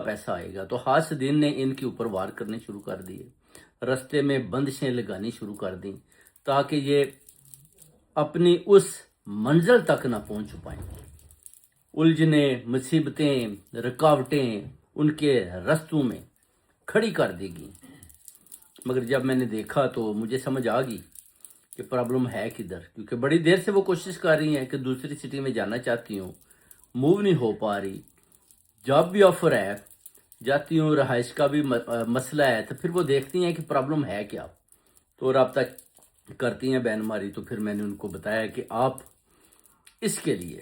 پیسہ آئے گا۔ تو حاسدین نے ان کے اوپر وار کرنے شروع کر دیے، رستے میں بندشیں لگانی شروع کر دیں تاکہ یہ اپنی اس منزل تک نہ پہنچ پائیں۔ الجھنیں، مصیبتیں، رکاوٹیں ان کے رستوں میں کھڑی کر دی گئیں۔ مگر جب میں نے دیکھا تو مجھے سمجھ آ گئی کہ پرابلم ہے کدھر، کیونکہ بڑی دیر سے وہ کوشش کر رہی ہیں کہ دوسری سٹی میں جانا چاہتی ہوں، موو نہیں ہو پا رہی، جاب بھی آفر ہے، جاتی ہوں، رہائش کا بھی مسئلہ ہے، تو پھر وہ دیکھتی ہیں کہ پرابلم ہے کیا، تو رابطہ کرتی ہیں بین ماری۔ تو پھر میں نے ان کو بتایا کہ آپ اس کے لیے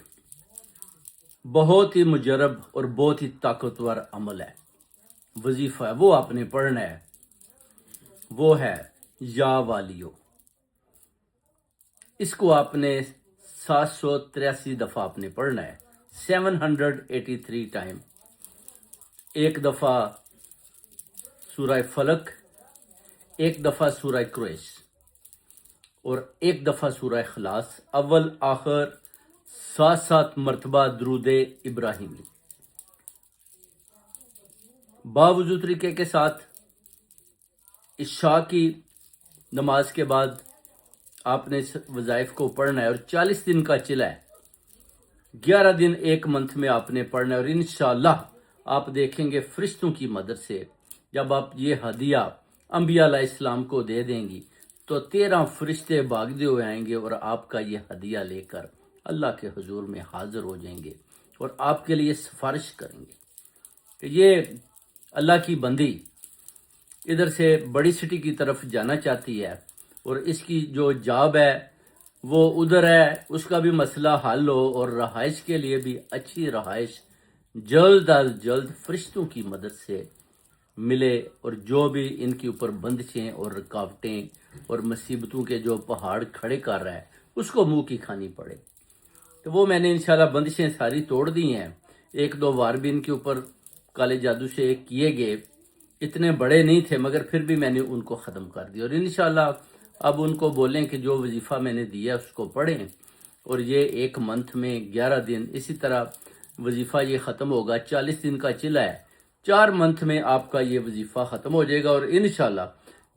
بہت ہی مجرب اور بہت ہی طاقتور عمل ہے، وظیفہ ہے، وہ آپ نے پڑھنا ہے، وہ ہے یا والیو۔ اس کو آپ نے 783 دفعہ آپ نے پڑھنا ہے، 783 ٹائم۔ ایک دفعہ سورہ فلق، ایک دفعہ سورہ قریش، اور ایک دفعہ سورہ اخلاص، اول آخر 7 مرتبہ درود ابراہیمی، باوضو طریقے کے ساتھ۔ عشاء کی نماز کے بعد آپ نے اس وظائف کو پڑھنا ہے، اور 40 دن کا چلہ ہے، 11 دن ایک منتھ میں آپ نے پڑھنا ہے، اور انشاءاللہ آپ دیکھیں گے فرشتوں کی مدد سے جب آپ یہ ہدیہ انبیاء علیہ السلام کو دے دیں گی تو 13 فرشتے بھاگتے ہوئے آئیں گے اور آپ کا یہ ہدیہ لے کر اللہ کے حضور میں حاضر ہو جائیں گے اور آپ کے لیے سفارش کریں گے کہ یہ اللہ کی بندی ادھر سے بڑی سٹی کی طرف جانا چاہتی ہے، اور اس کی جو جاب ہے وہ ادھر ہے، اس کا بھی مسئلہ حل ہو، اور رہائش کے لیے بھی اچھی رہائش جلد از جلد فرشتوں کی مدد سے ملے، اور جو بھی ان کے اوپر بندشیں اور رکاوٹیں اور مصیبتوں کے جو پہاڑ کھڑے کر رہا ہے اس کو منہ کی کھانی پڑے۔ تو وہ میں نے انشاءاللہ بندشیں ساری توڑ دی ہیں۔ ایک دو وار بھی ان کے اوپر کالے جادو سے کیے گئے، اتنے بڑے نہیں تھے مگر پھر بھی میں نے ان کو ختم کر دیا، اور انشاءاللہ اب ان کو بولیں کہ جو وظیفہ میں نے دیا اس کو پڑھیں، اور یہ ایک منتھ میں 11 دن اسی طرح وظیفہ یہ ختم ہوگا۔ 40 دن کا چلہ ہے، 4 منتھ میں آپ کا یہ وظیفہ ختم ہو جائے گا، اور انشاءاللہ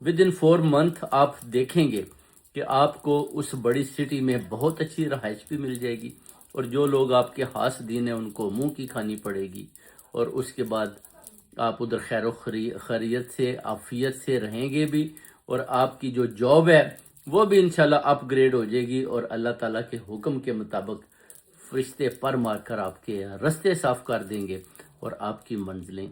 ودن 4 منتھ آپ دیکھیں گے کہ آپ کو اس بڑی سٹی میں بہت اچھی رہائش بھی مل جائے گی، اور جو لوگ آپ کے حاسدین ہیں ان کو منہ کی کھانی پڑے گی، اور اس کے بعد آپ ادھر خیر و خیریت سے عافیت سے رہیں گے بھی، اور آپ کی جو جاب ہے وہ بھی انشاءاللہ اپ گریڈ ہو جائے گی، اور اللہ تعالیٰ کے حکم کے مطابق فرشتے پر مار کر آپ کے رستے صاف کر دیں گے اور آپ کی منزلیں